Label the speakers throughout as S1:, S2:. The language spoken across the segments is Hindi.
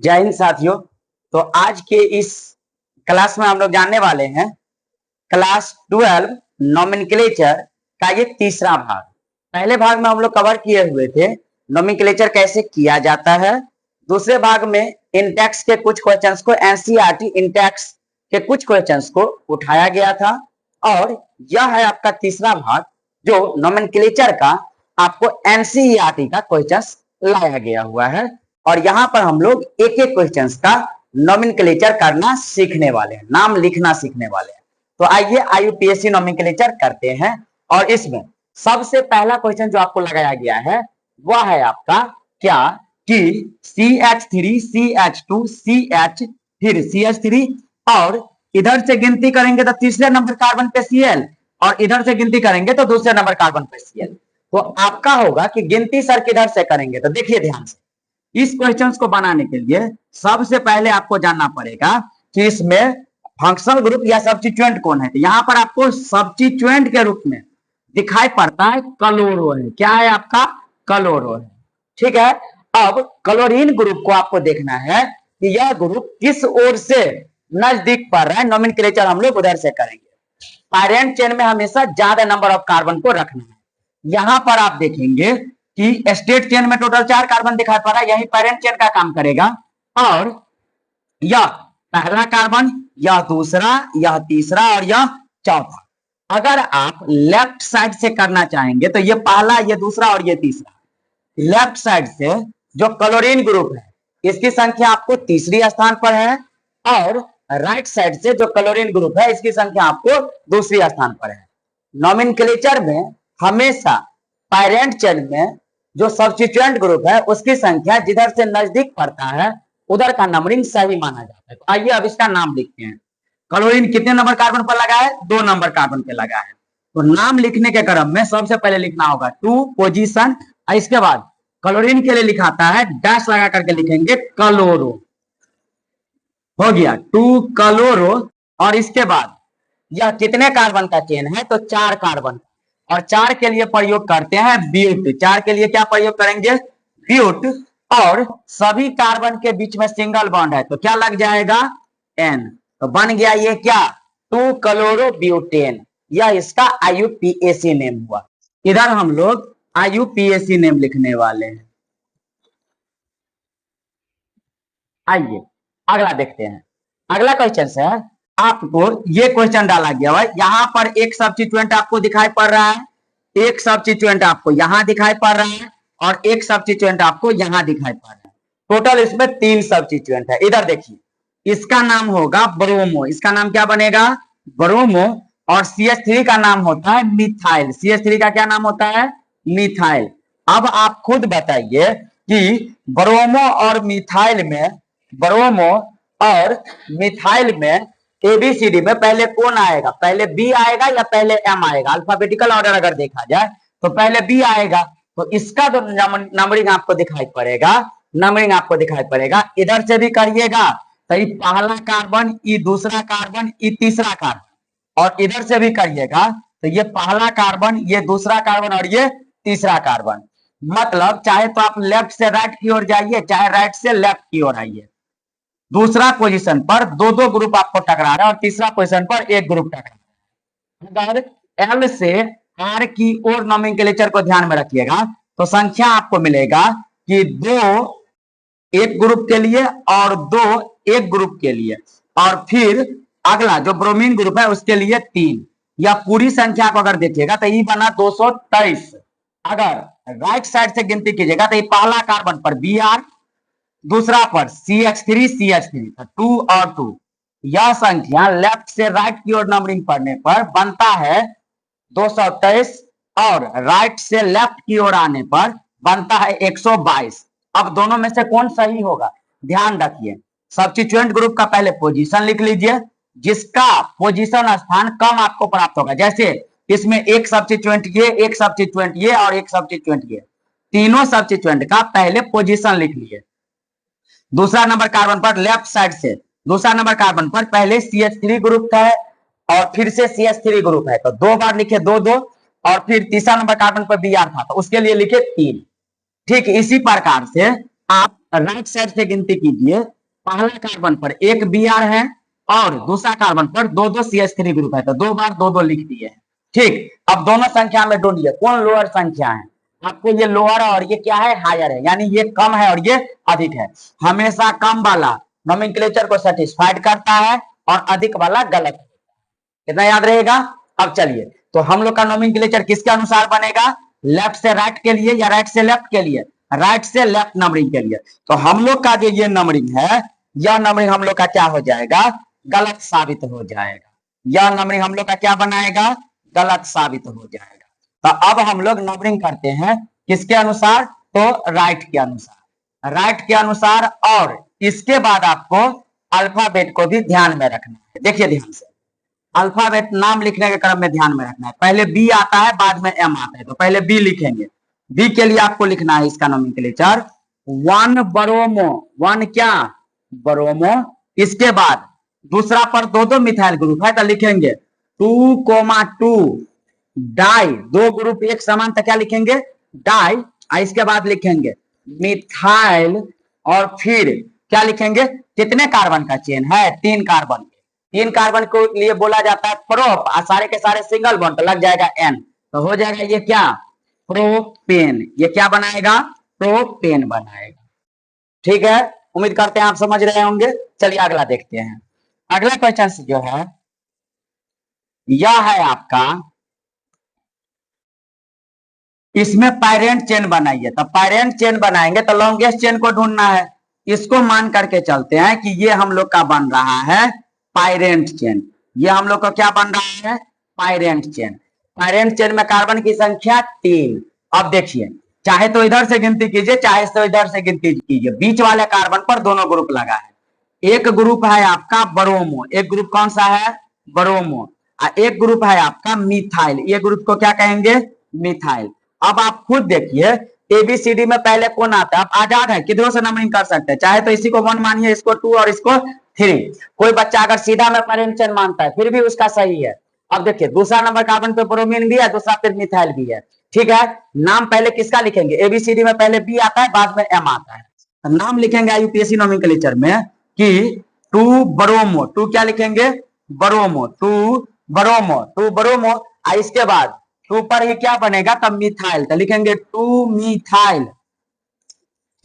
S1: जय हिंद साथियों। तो आज के इस क्लास में हम लोग जानने वाले हैं क्लास 12 नोमेनक्लेचर का ये तीसरा भाग। पहले भाग में हम लोग कवर किए हुए थे नोमेनक्लेचर कैसे किया जाता है। दूसरे भाग में इंटेक्स के कुछ क्वेश्चंस को एनसीईआरटी इंटेक्स के कुछ क्वेश्चंस को उठाया गया था और यह है आपका तीसरा भाग जो नोमेनक्लेचर का आपको एनसीईआरटी का क्वेश्चंस लाया गया हुआ है और यहाँ पर हम लोग एक एक क्वेश्चंस का नोमेनक्लेचर करना सीखने वाले हैं, नाम लिखना सीखने वाले हैं। तो आइए आईयूपीएससी नोमेनक्लेचर करते हैं और इसमें सबसे पहला क्वेश्चन जो आपको लगाया गया है वह है आपका क्या कि CH3 CH2 CH3 CH3 और इधर से गिनती करेंगे तो तीसरे नंबर कार्बन पे Cl और इधर से गिनती करेंगे तो दूसरे नंबर कार्बन पे Cl। तो आपका होगा कि गिनती सर किधर से करेंगे। तो देखिए ध्यान से, इस क्वेश्चंस को बनाने के लिए सबसे पहले आपको जानना पड़ेगा कि इसमें फंक्शनल ग्रुप या सब्स्टिट्यूएंट कौन है। तो यहाँ पर आपको सब्स्टिट्यूएंट के रूप में दिखाई पड़ता है क्लोरो है। क्या है आपका? क्लोरो है। ठीक है, अब क्लोरीन ग्रुप को आपको देखना है कि यह ग्रुप किस ओर से नजदीक पड़ रहा है। नोमेनक्लेचर हम लोग उधर से करेंगे। पैरेंट चेन में हमेशा ज्यादा नंबर ऑफ कार्बन को रखना है। यहां पर आप देखेंगे कि स्टेट चेन में टोटल 4 कार्बन दिखाई पड़ रहा है, यही पैरेंट चेन का काम करेगा और यह पहला कार्बन, यह दूसरा, यह तीसरा और यह चौथा। अगर आप लेफ्ट साइड से करना चाहेंगे तो ये पहला, ये दूसरा और ये तीसरा। लेफ्ट साइड से जो क्लोरीन ग्रुप है इसकी संख्या आपको तीसरी स्थान पर है और राइट साइड से जो क्लोरीन ग्रुप है इसकी संख्या आपको दूसरी स्थान पर है। नोमेनक्लेचर में हमेशा पैरेंट चेन में जो सब्स्टिट्यूएंट ग्रुप है उसकी संख्या जिधर से नजदीक पड़ता है उधर का नंबरिंग सही माना जाता है। तो आइए अब इसका नाम लिखते हैं। क्लोरीन कितने नंबर कार्बन पर लगा है? 2 नंबर कार्बन पे लगा है। तो नाम लिखने के क्रम में सबसे पहले लिखना होगा 2 पोजीशन, इसके बाद क्लोरीन के लिए लिखाता है डैश लगा करके लिखेंगे क्लोरो। हो गया 2 क्लोरो। और इसके बाद यह कितने कार्बन का चेन है? तो 4 कार्बन। और 4 के लिए प्रयोग करते हैं ब्यूट। 4 के लिए क्या प्रयोग करेंगे? ब्यूट। और सभी कार्बन के बीच में सिंगल बॉन्ड है तो क्या लग जाएगा? N। तो बन गया ये क्या? 2 क्लोरो ब्यूटेन। यह इसका आईयूपीएसी नेम हुआ। इधर हम लोग आईयूपीएसी नेम लिखने वाले हैं। आइए अगला देखते हैं। अगला क्वेश्चन है आपको ये क्वेश्चन डाला गया है, यहां पर एक सब्स्टिट्यूएंट आपको दिखाई पड़ रहा है, एक सब्स्टिट्यूएंट आपको यहां दिखाई पड़ रहा है और एक सब्स्टिट्यूएंट आपको यहां दिखाई पड़ रहा है। टोटल इसमें 3 सब्स्टिट्यूएंट है। इधर देखिए, इसका नाम होगा ब्रोमो। इसका नाम क्या बनेगा? ब्रोमो। और CH3 का नाम होता है मिथाइल। CH3 का क्या नाम होता है? मिथाइल। अब आप खुद बताइए कि ब्रोमो और मिथाइल में, ब्रोमो और मिथाइल में एबीसीडी में पहले कौन आएगा? पहले बी आएगा या पहले एम आएगा? अल्फाबेटिकल ऑर्डर अगर देखा जाए तो पहले बी आएगा। तो इसका तो नंबरिंग आपको दिखाई पड़ेगा, नंबरिंग आपको दिखाई पड़ेगा। इधर से भी करिएगा तो ये पहला कार्बन, ये दूसरा कार्बन, ये तीसरा कार्बन। और इधर से भी करिएगा तो ये पहला कार्बन, ये दूसरा कार्बन और ये तीसरा कार्बन। मतलब चाहे तो आप लेफ्ट से राइट की ओर जाइए, चाहे राइट से लेफ्ट की ओर आइए, दूसरा पोजीशन पर 2-2 ग्रुप आपको टकरा रहा है और तीसरा पोजीशन पर एक ग्रुप टकरा रहा है। अगर एल से आर की ओर नोमेनक्लेचर को ध्यान में रखिएगा तो संख्या आपको मिलेगा कि 2 एक ग्रुप के लिए और 2 एक ग्रुप के लिए, और फिर अगला जो ब्रोमीन ग्रुप है उसके लिए 3। या पूरी संख्या को अगर देखिएगा तो ये बना 223। अगर राइट साइड से गिनती कीजिएगा तो ये पहला कार्बन पर Br, दूसरा पर CH3 CH3 2 और 2। यह संख्या लेफ्ट से राइट की ओर नंबरिंग पढ़ने पर बनता है 223 और राइट से लेफ्ट की ओर आने पर बनता है 122। अब दोनों में से कौन सही होगा? ध्यान रखिए, सब्स्टिट्यूएंट ग्रुप का पहले पोजीशन लिख लीजिए, जिसका पोजीशन स्थान कम आपको प्राप्त होगा। जैसे इसमें एक सब्स्टिट्यूएंट ये, एक सब्स्टिट्यूएंट ये और एक सब्स्टिट्यूएंट ये, तीनों सब्स्टिट्यूएंट का पहले पोजीशन लिख लिए। दूसरा नंबर कार्बन पर लेफ्ट साइड से दूसरा नंबर कार्बन पर पहले CH3 ग्रुप है और फिर से CH3 ग्रुप है तो 2 बार लिखे 2-2, और फिर तीसरा नंबर कार्बन पर Br था तो उसके लिए लिखे 3। ठीक इसी प्रकार से आप राइट साइड से गिनती कीजिए। पहला कार्बन पर एक Br है और दूसरा कार्बन पर दो दो CH3 ग्रुप है, तो दो बार दो दो लिख दिए। ठीक, अब दोनों संख्या में ढूंढिए कौन लोअर संख्या है। आपको ये लोअर और ये क्या है, हायर है, यानी ये कम है और ये अधिक है। हमेशा कम वाला नोमेनक्लेचर को सेटिस्फाइड करता है और अधिक वाला गलत है। कितना याद रहेगा। अब चलिए, तो हम लोग का नोमेनक्लेचर किसके अनुसार बनेगा, लेफ्ट से राइट के लिए या राइट से लेफ्ट के लिए, राइट से लेफ्ट नंबरिंग के लिए। तो हम लोग का जो ये नंबरिंग है, यह नंबरिंग हम लोग का क्या हो जाएगा, गलत साबित हो जाएगा। यह नंबरिंग हम लोग का क्या बनाएगा, गलत साबित हो जाएगा। तो अब हम लोग नंबरिंग करते हैं किसके अनुसार, तो राइट के अनुसार, राइट के अनुसार। और इसके बाद आपको अल्फाबेट को भी ध्यान में रखना है। देखिए ध्यान से, अल्फाबेट नाम लिखने के क्रम में ध्यान में रखना है। पहले बी आता है, बाद में एम आता है, तो पहले बी लिखेंगे। बी के लिए आपको लिखना है इसका नोमेनक्लेचर 1 ब्रोमो, 1 क्या, ब्रोमो। इसके बाद दूसरा पर दो दो मिथाइल ग्रुप है, तो लिखेंगे 2,2 डाई, दो ग्रुप एक समान, तो क्या लिखेंगे, डाई। इसके बाद लिखेंगे मिथाइल, और फिर क्या लिखेंगे, कितने कार्बन का चेन है, 3 कार्बन। 3 कार्बन को लिए बोला जाता है प्रोप, सारे के सारे सिंगल बॉन्ड, तो लग जाएगा N, तो हो जाएगा ये क्या, प्रोपेन। ये क्या बनाएगा, प्रोपेन बनाएगा। ठीक है, उम्मीद करते हैं आप समझ रहे होंगे। चलिए अगला देखते हैं। अगला क्वेश्चन जो है यह है आपका, इसमें पैरेंट चेन बनाइए। तो पैरेंट चेन बनाएंगे तो लॉन्गेस्ट चेन को ढूंढना है। इसको मान करके चलते हैं कि ये हम लोग का बन रहा है पैरेंट चेन। ये हम लोग का क्या बन रहा है, पैरेंट चेन। पैरेंट चेन में कार्बन की संख्या 3। अब देखिए, चाहे तो इधर से गिनती कीजिए, चाहे तो इधर से गिनती कीजिए। बीच वाले कार्बन पर दोनों ग्रुप लगा है। एक ग्रुप है आपका ब्रोमो, एक ग्रुप कौन सा है, ब्रोमो। एक ग्रुप है आपका मिथाइल, ये ग्रुप को क्या कहेंगे, मिथाइल। अब आप खुद देखिए, एबीसीडी में पहले कौन आता है, आप आजाद है, किधरों से नंबरिंग कर सकते हैं। चाहे तो इसी को 1 मानिए, इसको 2 और इसको 3। कोई बच्चा अगर सीधा में पैरेंट चेन मानता है फिर भी उसका सही है। अब देखिए, दूसरा नंबर कार्बन पे ब्रोमीन भी है, दूसरा पे मिथाइल भी है। ठीक है, नाम पहले किसका लिखेंगे, एबीसीडी में पहले बी आता है, बाद में एम आता है। नाम लिखेंगे यूपीएससी नोमेनक्लेचर में कि 2 ब्रोमो, 2 क्या लिखेंगे, ब्रोमो, 2 ब्रोमो, 2 ब्रोमो। इसके बाद 2 पर ही क्या बनेगा, तब मिथाइल, तो लिखेंगे 2 मिथाइल।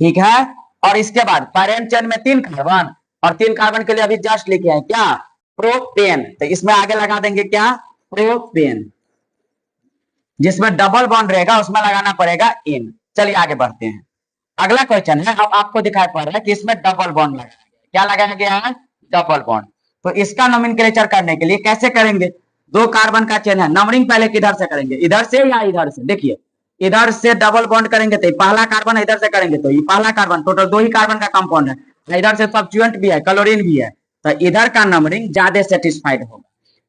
S1: ठीक है, और इसके बाद पैरेंट चेन में 3 कार्बन, और 3 कार्बन के लिए अभी जस्ट लिखे हैं क्या, प्रोपेन। तो इसमें आगे लगा देंगे क्या, प्रोपेन। जिसमें डबल बॉन्ड रहेगा उसमें लगाना पड़ेगा इन। चलिए आगे बढ़ते हैं। अगला क्वेश्चन है, अब आपको दिखाई पड़ रहा है कि इसमें डबल बॉन्ड लगाया गया। क्या लगाया गया है, डबल बॉन्ड। तो इसका नोमेनक्लेचर करने के लिए कैसे करेंगे, 2 कार्बन का चेन है, नंबरिंग पहले किधर से करेंगे, इधर से या इधर से। देखिए, इधर से डबल बॉन्ड करेंगे तो पहला कार्बन, इधर से करेंगे तो ये पहला कार्बन, टोटल 2 ही कार्बन का कंपाउंड है। इधर से सब्स्टिट्यूएंट भी है, क्लोरीन भी है, तो इधर का नंबरिंग ज्यादा सेटिस्फाइड होगा।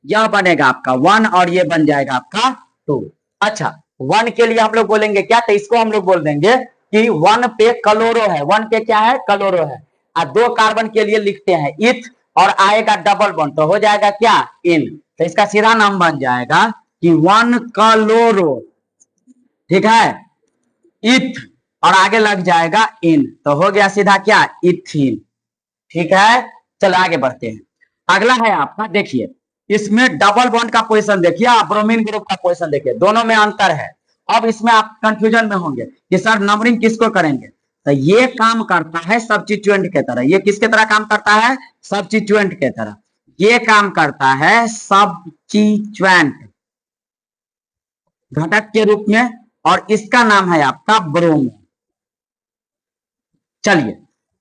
S1: यह बनेगा आपका 1 और ये बन जाएगा आपका 2। अच्छा, 1 के लिए हम लोग बोलेंगे क्या, तो इसको हम लोग बोल देंगे कि 1 पे क्लोरो है, 1 पे क्या है, क्लोरो है। और 2 कार्बन के लिए लिखते हैं इथ, और आएगा डबल बॉन्ड, तो हो जाएगा क्या, इन। तो इसका सीधा नाम बन जाएगा कि 1 क्लोरो, ठीक है, इथ, और आगे लग जाएगा इन, तो हो गया सीधा क्या, इथीन। ठीक है, चलो आगे बढ़ते हैं। अगला है आपका, देखिए इसमें डबल बॉन्ड का पोजीशन देखिए, ब्रोमीन ग्रुप का पोजीशन देखिए, दोनों में अंतर है। अब इसमें आप कंफ्यूजन में होंगे कि सर नंबरिंग किसको करेंगे। तो ये काम करता है सब्स्टिट्यूएंट के तरह। ये किसके तरह काम करता है, सब्स्टिट्यूएंट के तरह। ये काम करता है सब्स्टिट्यूएंट, घटक के रूप में, और इसका नाम है आपका ब्रोमो। चलिए,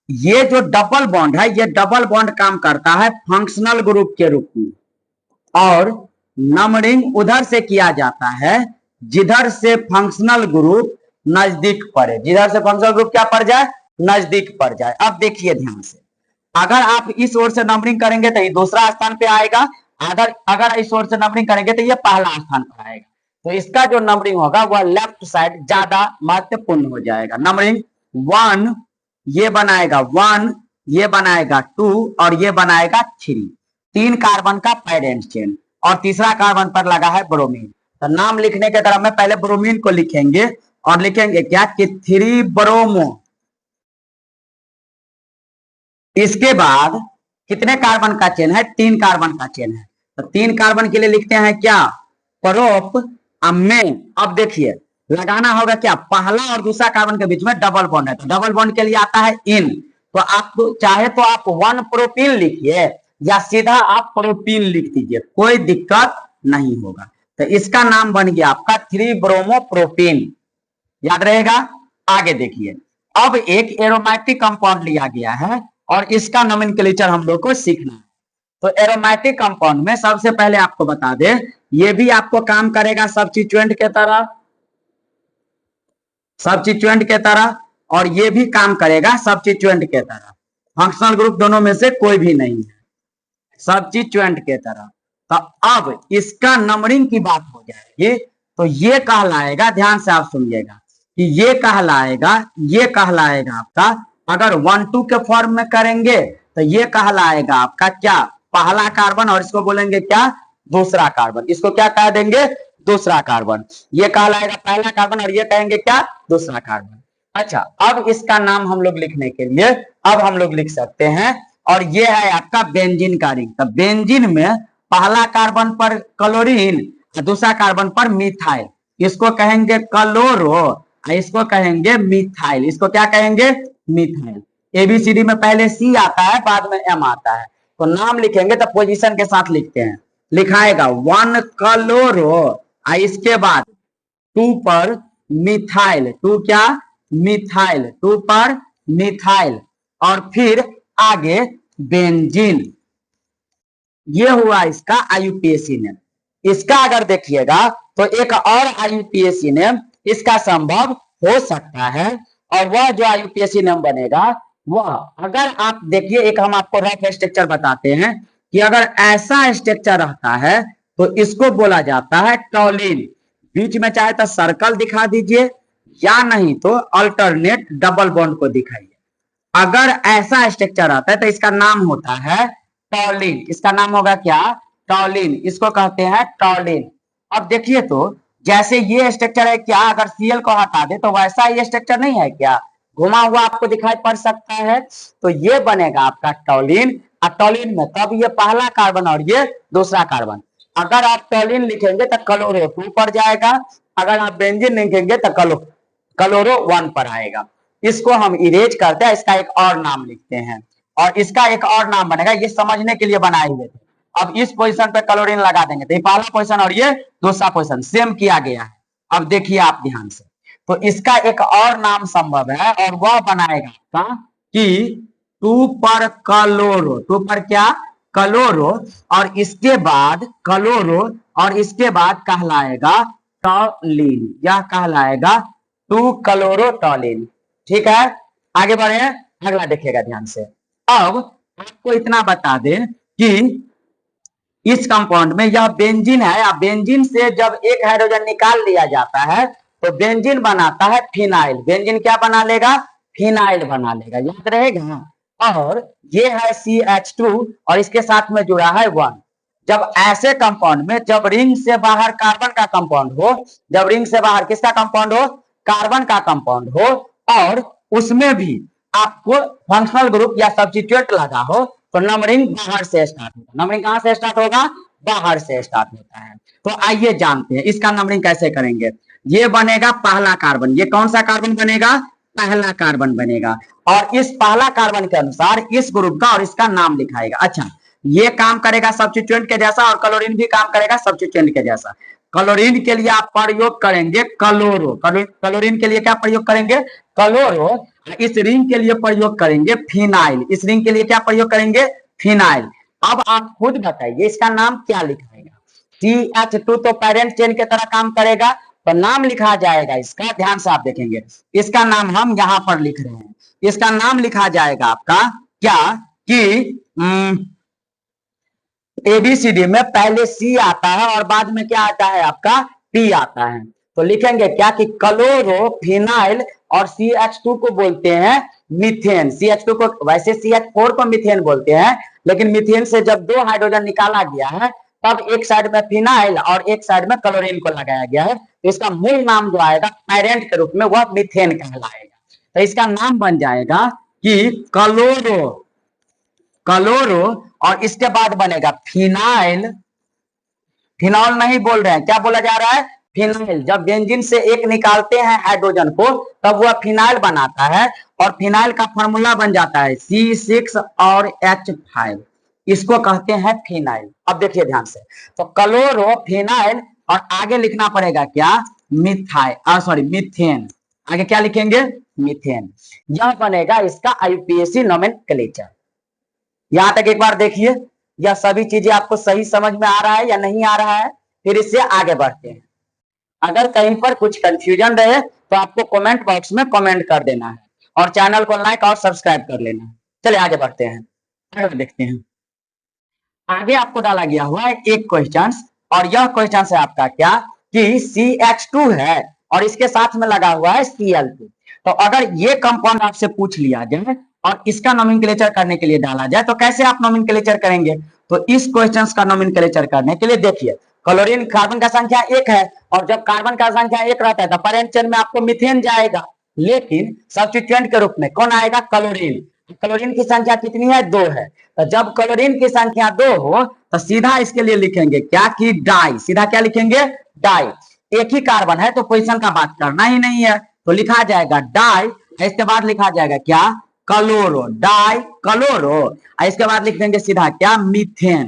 S1: ये जो डबल बॉन्ड है, ये डबल बॉन्ड काम करता है फंक्शनल ग्रुप के रूप में, और नंबरिंग उधर से किया जाता है जिधर से फंक्शनल ग्रुप नजदीक पड़े, जिधर से फंक्शनल ग्रुप क्या पड़ जाए, नजदीक पड़ जाए। अब देखिए ध्यान से, अगर आप इस ओर से नंबरिंग करेंगे तो ये दूसरा स्थान पे आएगा, अगर इस ओर से नंबरिंग करेंगे तो ये पहला स्थान पर आएगा। तो इसका जो नंबरिंग होगा वह लेफ्ट साइड ज्यादा महत्वपूर्ण हो जाएगा। नंबरिंग 1 ये बनाएगा 1, ये बनाएगा 2, और ये बनाएगा 3। 3 कार्बन का पैरेंट चेन, और तीसरा कार्बन पर लगा है ब्रोमीन। तो नाम लिखने के क्रम में पहले ब्रोमीन को लिखेंगे, और लिखेंगे क्या कि 3 ब्रोमो, इसके बाद कितने कार्बन का चेन है? 3 कार्बन का चेन है। तो 3 कार्बन के लिए लिखते हैं क्या? Prop amen. अब देखिए लगाना होगा क्या? पहला और दूसरा कार्बन के बीच में डबल बॉन्ड है, तो डबल बॉन्ड के लिए आता है इन। तो आप चाहे तो आप 1 प्रोपीन लिखिए या सीधा आप प्रोपीन लिख दीजिए, कोई दिक्कत नहीं होगा। तो इसका नाम बन गया आपका 3 ब्रोमो प्रोपीन, याद रहेगा। आगे देखिए, अब एक एरोमेटिक कंपाउंड लिया गया है और इसका नोमेनक्लेचर हम लोग को सीखना है। तो एरोमेटिक कंपाउंड में सबसे पहले आपको बता दे, ये भी आपको काम करेगा सब्स्टिट्यूएंट के तरह, सब्स्टिट्यूएंट के तरह, और ये भी काम करेगा सब्स्टिट्यूएंट के तरह। फंक्शनल ग्रुप दोनों में से कोई भी नहीं है, सब्स्टिट्यूएंट के तरह। तो अब इसका नंबरिंग की बात हो जाएगी, तो ये कहलाएगा, ध्यान से आप सुनिएगा कि ये कहलाएगा आपका, अगर 1-2 के फॉर्म में करेंगे तो ये कहलाएगा आपका क्या? पहला कार्बन, और इसको बोलेंगे क्या? दूसरा कार्बन। इसको क्या कह देंगे? दूसरा कार्बन। ये कहलाएगा पहला कार्बन और ये कहेंगे क्या? दूसरा कार्बन। अच्छा, अब इसका नाम हम लोग लिखने के लिए अब हम लोग लिख सकते हैं, और ये है आपका बेंजीन का रिंग। तो बेंजीन में पहला कार्बन पर क्लोरीन, दूसरा कार्बन पर मिथाइल, इसको कहेंगे क्लोरो, इसको कहेंगे मिथाइल। इसको क्या कहेंगे? मिथाइल। एबीसीडी में पहले सी आता है, बाद में एम आता है। तो नाम लिखेंगे तो पोजीशन के साथ लिखते हैं, लिखाएगा 1 क्लोरो, इसके बाद 2 पर मिथाइल, 2 क्या? मिथाइल, 2 पर मिथाइल, और फिर आगे बेंजीन। ये हुआ इसका आईयूपीएसी नेम। इसका अगर देखिएगा तो एक और आईयूपीएसी नेम इसका संभव हो सकता है, और वह जो आईयूपीएसी नेम बनेगा वह, अगर आप देखिए, एक हम आपको रफ स्ट्रक्चर बताते हैं कि अगर ऐसा स्ट्रक्चर रहता है तो इसको बोला जाता है टॉलिन। बीच में चाहे तो सर्कल दिखा दीजिए या नहीं तो अल्टरनेट डबल बॉन्ड को दिखाइए। अगर ऐसा स्ट्रक्चर आता है तो इसका नाम होता है टॉलिन। इसका नाम होगा क्या? टॉलिन। इसको कहते हैं टॉलिन। अब देखिए तो जैसे ये स्ट्रक्चर है क्या, अगर सीएल को हटा दे तो वैसा ये स्ट्रक्चर नहीं है क्या? घुमा हुआ आपको दिखाई पड़ सकता है, तो ये बनेगा आपका टॉलिन। और टॉलिन में तब ये पहला कार्बन और ये दूसरा कार्बन। अगर आप टॉलिन लिखेंगे तो क्लोरो 2 पर जाएगा, अगर आप बेंजीन लिखेंगे तो क्लोरो 1 पर आएगा। इसको हम इरेज करते हैं, इसका एक और नाम लिखते हैं, और इसका एक और नाम बनेगा, ये समझने के लिए बनाए हुए थे। अब इस पोजीशन पे क्लोरीन लगा देंगे तो ये पहला पोजीशन और ये दूसरा पोजीशन सेम किया गया है। अब देखिए आप ध्यान से, तो इसका एक और नाम संभव है, और वह बनाएगा आपका कि 2 पर क्लोरो, 2 पर क्या? क्लोरो, और इसके बाद क्लोरो, और इसके बाद कहलाएगा टॉलिन, यह कहलाएगा 2 क्लोरोटॉलिन। ठीक है, आगे बढ़े, अगला देखिएगा ध्यान से। अब आपको इतना बता दें कि इस कंपाउंड में यह बेंजीन है, या बेंजीन से जब एक हाइड्रोजन निकाल लिया जाता है तो बेंजीन बनाता है फिनाइल। बेंजीन क्या बना लेगा? फिनाइल बना लेगा, याद रहेगा। और ये है CH2 और इसके साथ में जुड़ा है 1। जब ऐसे कंपाउंड में, जब रिंग से बाहर कार्बन का कंपाउंड हो, जब रिंग से बाहर किसका कंपाउंड हो? कार्बन का कंपाउंड हो, और उसमें भी आपको फंक्शनल ग्रुप या सब्स्टिट्यूएंट लगा हो, तो नंबरिंग बाहर से स्टार्ट होगा। नंबरिंग कहां से स्टार्ट होगा? बाहर से स्टार्ट होता है। तो आइए जानते हैं इसका नंबरिंग कैसे करेंगे। ये बनेगा पहला कार्बन। ये कौन सा कार्बन बनेगा? पहला कार्बन बनेगा, और इस पहला कार्बन के अनुसार इस ग्रुप का और इसका नाम लिखाएगा। अच्छा, ये काम करेगा सब्स्टिट्यूएंट के जैसा, और क्लोरीन भी काम करेगा सब्स्टिट्यूएंट के जैसा। क्लोरीन के लिए आप प्रयोग करेंगे क्लोरो, क्लोरीन के लिए क्या प्रयोग करेंगे? क्लोरो। इस रिंग के लिए प्रयोग करेंगे फिनाइल, इस रिंग के लिए क्या प्रयोग करेंगे? फिनाइल। अब आप खुद बताइए इसका नाम क्या लिखाएगा? CH2 तो पेरेंट चेन के तरह काम करेगा, तो नाम लिखा जाएगा इसका, ध्यान से आप देखेंगे, इसका नाम हम यहां पर लिख रहे हैं। इसका नाम लिखा जाएगा आपका क्या कि एबीसीडी में पहले सी आता है और बाद में क्या आता है आपका? पी आता है। तो लिखेंगे क्या कि क्लोरो फिनाइल, और CH2 को बोलते हैं मीथेन। CH2 को, वैसे CH4 को मीथेन बोलते हैं, लेकिन मीथेन से जब 2 हाइड्रोजन निकाला गया है तब एक साइड में फिनाइल और एक साइड में क्लोरीन को लगाया गया है। तो इसका मूल नाम जो आएगा पेरेंट के रूप में वह मीथेन कहलाएगा। तो इसका नाम बन जाएगा कि क्लोरो क्लोरो, और इसके बाद बनेगा फिनाइल। फिनॉल नहीं बोल रहे हैं, क्या बोला जा रहा है? फिनाइल। जब बेंजीन से एक निकालते हैं हाइड्रोजन को तब वह फिनाइल बनाता है, और फिनाइल का फॉर्मूला बन जाता है C6 और H5, इसको कहते हैं फिनाइल। अब देखिए ध्यान से, तो क्लोरो फिनाइल, और आगे लिखना पड़ेगा क्या? मीथेन। आगे क्या लिखेंगे? मीथेन। यह बनेगा इसका IUPAC नोमेनक्लेचर। यहां तक एक बार देखिए, यह सभी चीजें आपको सही समझ में आ रहा है या नहीं आ रहा है? फिर इससे आगे बढ़ते हैं। अगर कहीं पर कुछ कंफ्यूजन रहे तो आपको कमेंट बॉक्स में कमेंट कर देना है, और चैनल को लाइक और सब्सक्राइब कर लेना है। चलिए आगे बढ़ते हैं, आगे देखते हैं। आगे आपको डाला गया हुआ है एक क्वेश्चन, और यह क्वेश्चन है आपका क्या कि CH2 है और इसके साथ में लगा हुआ है Cl2। तो अगर ये कंपाउंड आपसे पूछ लिया जाए और इसका नोमेनक्लेचर करने के लिए डाला जाए तो कैसे आप नोमेनक्लेचर करेंगे? तो इस क्वेश्चन का नोमेनक्लेचर करने के लिए देखिए, क्लोरीन कार्बन का संख्या 1 है, और जब कार्बन का संख्या 1 रहता है तो पैरेंट चेन में आपको मीथेन जाएगा, लेकिन सब्स्टिट्यूएंट के रूप में कौन आएगा? क्लोरीन। क्लोरीन की संख्या कितनी है? 2 है। तो जब क्लोरीन की संख्या 2 हो तो सीधा इसके लिए लिखेंगे क्या कि डाई। सीधा क्या लिखेंगे? डाई। एक ही कार्बन है तो पोजीशन का बात करना ही नहीं है, तो लिखा जाएगा डाई। इसके बाद लिखा जाएगा क्या? Chloro, die chloro. इसके बाद लिख देंगे सीधा क्या? Methane,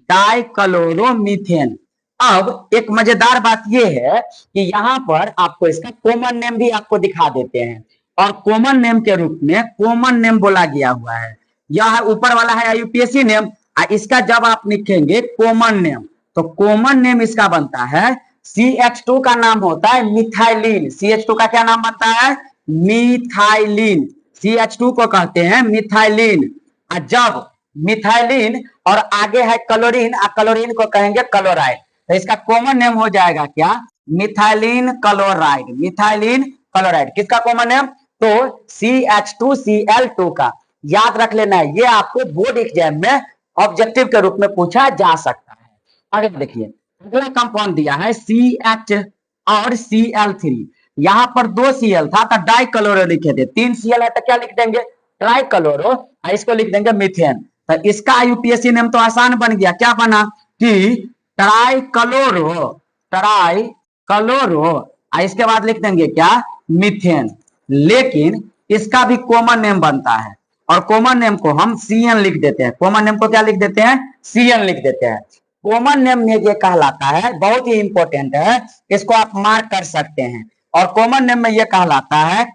S1: die chloro methane. अब एक मजेदार बात यह है कि यहाँ पर आपको इसका कॉमन नेम भी आपको दिखा देते हैं, और कॉमन नेम के रूप में कॉमन नेम बोला गया हुआ है। यह ऊपर वाला है IUPAC नेम, इसका जब आप लिखेंगे कॉमन नेम तो कॉमन नेम इसका बनता है CH2 का नाम होता है मिथाइलिन। CH2 का क्या नाम बनता है? मिथाइलिन। CH2 को कहते हैं मिथाइलिन। जब मिथाइलिन और आगे है क्लोरीन, क्लोरीन को कहेंगे क्लोराइड, तो इसका कॉमन नेम हो जाएगा क्या? Methylene chloride. मिथाइलिन क्लोराइड किसका कॉमन नेम? तो CH2Cl2 का। याद रख लेना है, ये आपको बोर्ड एग्जाम में ऑब्जेक्टिव के रूप में पूछा जा सकता है। आगे देखिए, अगला कंपाउंड दिया है CH और Cl3। यहाँ पर 2 Cl था तो डाई क्लोरो लिखे थे, 3 Cl है तो क्या लिख देंगे? Try chloro. इसको लिख देंगे मीथेन। तो इसका IUPAC नेम तो आसान बन गया, क्या बना कि ट्राई क्लोरो, ट्राई क्लोरो। इसके बाद लिख देंगे क्या? मीथेन। लेकिन इसका भी कॉमन नेम बनता है, और कॉमन नेम को हम CN लिख देते हैं। कॉमन नेम को क्या लिख देते हैं? CN लिख देते हैं। कॉमन नेम में ये कहलाता है, बहुत ही इंपॉर्टेंट है, इसको आप मार्क कर सकते हैं। और कॉमन नेम में ये कहलाता है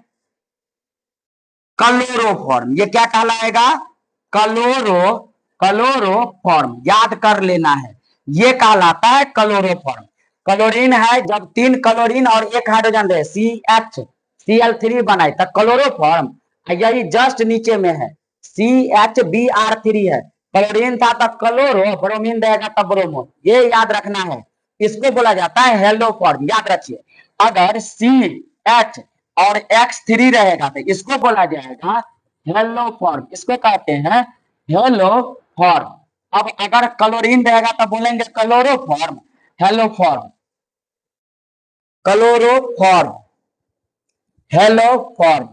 S1: क्लोरोफॉर्म। ये क्या कहलाएगा? क्लोरोफॉर्म। याद कर लेना है, ये कहलाता है क्लोरोफॉर्म। क्लोरीन है, जब 3 क्लोरीन और 1 हाइड्रोजन रहे CH Cl3 बनाए तो क्लोरोफॉर्म। यही जस्ट नीचे में है CHBr3 है। क्लोरीन था तब क्लोरो, ब्रोमीन रहेगा तब ब्रोमो। ये याद रखना है, इसको बोला जाता है हेलो फॉर्म। याद रखिए, अगर CH और X3 रहेगा तो इसको बोला जाएगा हेलो फॉर्म, इसको कहते हैं हेलो फॉर्म। अब अगर क्लोरीन रहेगा तो बोलेंगे chloroform, hello form, chloroform, hello form.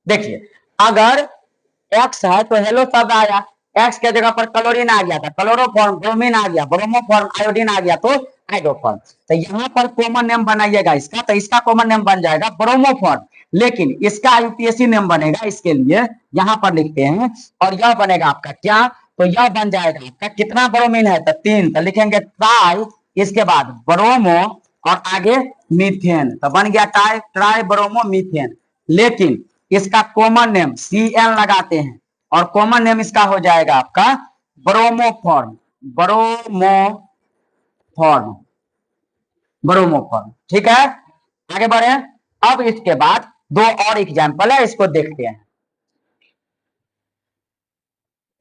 S1: देखिए, अगर X है तो हेलो शब्द आया, X के जगह पर क्लोरीन आ गया था क्लोरोफॉर्म, ब्रोमीन आ गया ब्रोमोफॉर्म, आयोडीन आ गया तो हाइड्रोफॉर्म। तो यहाँ पर कॉमन नेम बनाइएगा इसका, तो इसका कॉमन नेम बन जाएगा ब्रोमोफॉर्म, लेकिन इसका IUPAC नेम बनेगा इसके लिए, यहाँ पर लिखते हैं, और यह बनेगा आपका क्या? तो यह बन जाएगा आपका, कितना ब्रोमीन है तो 3, तो लिखेंगे ट्राई, इसके बाद ब्रोमो और आगे मीथेन, तो बन गया ट्राई ब्रोमो मीथेन। लेकिन इसका कॉमन नेम CN लगाते हैं, और कॉमन नेम इसका हो जाएगा आपका ब्रोमोफॉर्म, ब्रोमोफॉर्म, ब्रोमोफॉर्म। ठीक है, आगे बढ़े। अब इसके बाद 2 और एग्जाम्पल है, इसको देखते हैं।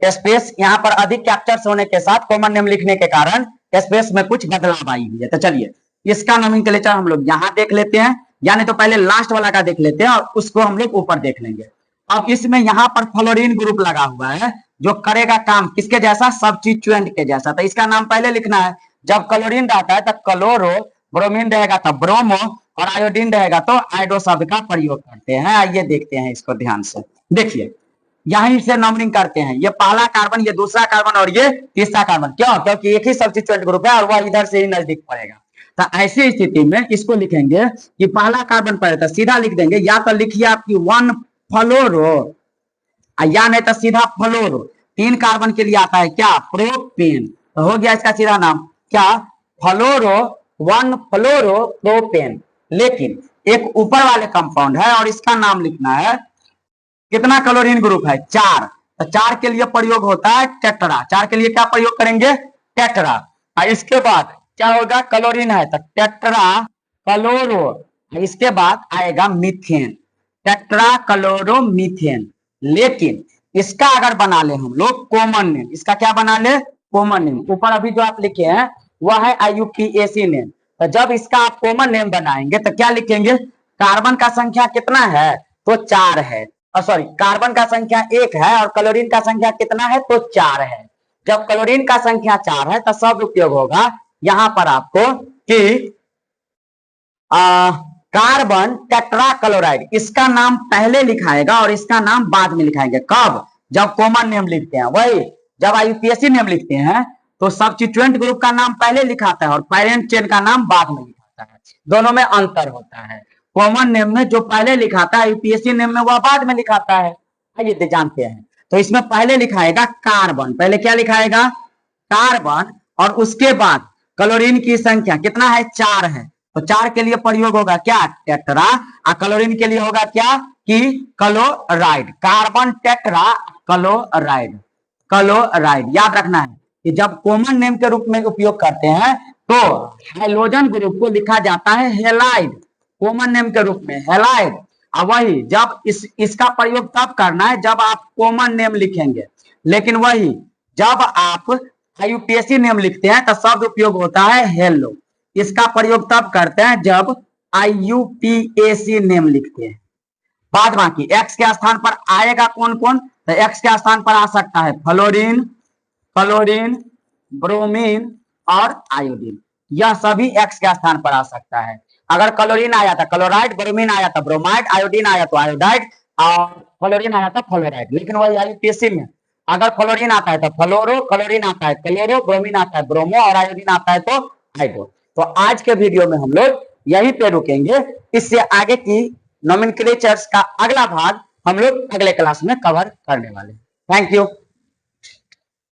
S1: स्पेस यहाँ पर अधिक कैप्चर्स होने के साथ कॉमन नेम लिखने के कारण स्पेस में कुछ बदलाव आई हुई है। तो चलिए इसका नोमेनक्लेचर हम लोग यहाँ देख लेते हैं, यानी तो पहले लास्ट वाला का देख लेते हैं और उसको हम लोग ऊपर देख लेंगे। अब इसमें यहाँ पर फ्लोरीन ग्रुप लगा हुआ है जो करेगा काम किसके जैसा? सब्स्टिट्यूएंट के जैसा। तो इसका नाम पहले लिखना है। जब क्लोरीन रहता है तब क्लोरो, ब्रोमीन रहेगा तब ब्रोमो, और आयोडीन रहेगा तो आयोडो शब्द का प्रयोग करते हैं। आइए देखते हैं इसको ध्यान से। देखिए, यहीं से नंबरिंग करते हैं, ये पहला कार्बन, ये दूसरा कार्बन और ये तीसरा कार्बन। क्यों? क्योंकि एक ही सब्स्टिट्यूएंट ग्रुप है और वह इधर से ही नजदीक पड़ेगा। तो ऐसी स्थिति में इसको लिखेंगे कि पहला कार्बन पड़े तो सीधा लिख देंगे, या तो लिखिए आपकी 1 फ्लोरो या नहीं तो सीधा फ्लोरो। 3 कार्बन के लिए आता है क्या? प्रोपेन। तो हो गया इसका सीधा नाम क्या? फ्लोरो 1 फ्लोरो प्रोपेन। लेकिन एक ऊपर वाले कंपाउंड है और इसका नाम लिखना है, कितना क्लोरीन ग्रुप है? 4। तो 4 के लिए प्रयोग होता है टेट्रा। 4 के लिए क्या प्रयोग करेंगे? टेट्रा। और इसके बाद क्या होगा? क्लोरीन है तो टेट्रा क्लोरो, इसके बाद आएगा मीथेन, टेट्रा क्लोरो मीथेन। लेकिन इसका अगर बना ले हम लोग कॉमन नेम, इसका क्या बना ले? Common name. ऊपर अभी जो आप लिखे हैं वह है IUPAC नेम। तो जब इसका आप कॉमन नेम बनाएंगे तो क्या लिखेंगे? कार्बन का संख्या कितना है? तो 4 है। सॉरी, कार्बन का संख्या 1 है और क्लोरीन का संख्या कितना है? तो 4 है। जब क्लोरीन का संख्या 4 है तो शब्द उपयोग होगा यहां पर आपको कि कार्बन टेट्राक्लोराइड। इसका नाम पहले लिखाएगा और इसका नाम बाद में लिखाएंगे। कब? जब कॉमन नेम लिखते हैं। वही जब IUPAC नेम लिखते हैं तो सब्स्टिट्यूएंट ग्रुप का नाम पहले लिखाता है और पेरेंट चेन का नाम बाद में लिखाता है। दोनों में अंतर होता है। कॉमन नेम में जो पहले लिखाता है, IUPAC नेम में वह बाद में लिखाता है। ये जानते हैं। तो इसमें पहले लिखाएगा कार्बन, पहले क्या लिखाएगा? कार्बन, और उसके बाद क्लोरीन की संख्या कितना है? 4 है। तो 4 के लिए प्रयोग होगा क्या? टेट्रा। और क्लोरीन के लिए होगा क्या? कि chloride. Carbon tetra chloride, chloride. याद रखना है कि जब कॉमन नेम के रूप में उपयोग करते हैं तो हाइड्रोजन ग्रुप को लिखा जाता है हेलाइड, कॉमन नेम के रूप में हेलाइड। और वही जब इसका प्रयोग तब करना है जब आप कॉमन नेम लिखेंगे। लेकिन वही जब आप IUPAC नेम लिखते हैं तो शब्द उपयोग होता है हेलो। इसका प्रयोग तब करते हैं जब IUPAC नेम लिखते हैं। बाद बाकी एक्स के स्थान पर आएगा कौन कौन? तो एक्स के स्थान पर आ सकता है फ्लोरीन, क्लोरीन, ब्रोमीन और आयोडीन। यह सभी एक्स के स्थान पर आ सकता है। अगर क्लोरीन आया था क्लोराइड, ब्रोमीन आया था ब्रोमाइड, आयोडीन आया तो आयोडाइड और फ्लोरीन आया था फ्लोराइड। लेकिन वही IUPAC में अगर फ्लोरीन आता है तो फ्लोरो, क्लोरीन आता है क्लोरो, ब्रोमीन आता है ब्रोमो और आयोडीन आता है तो आयोडो। तो आज के वीडियो में हम लोग यहीं पे रुकेंगे। इससे आगे की नोमेनक्लेचर्स का अगला भाग हम लोग अगले क्लास में कवर करने वाले हैं। Thank you.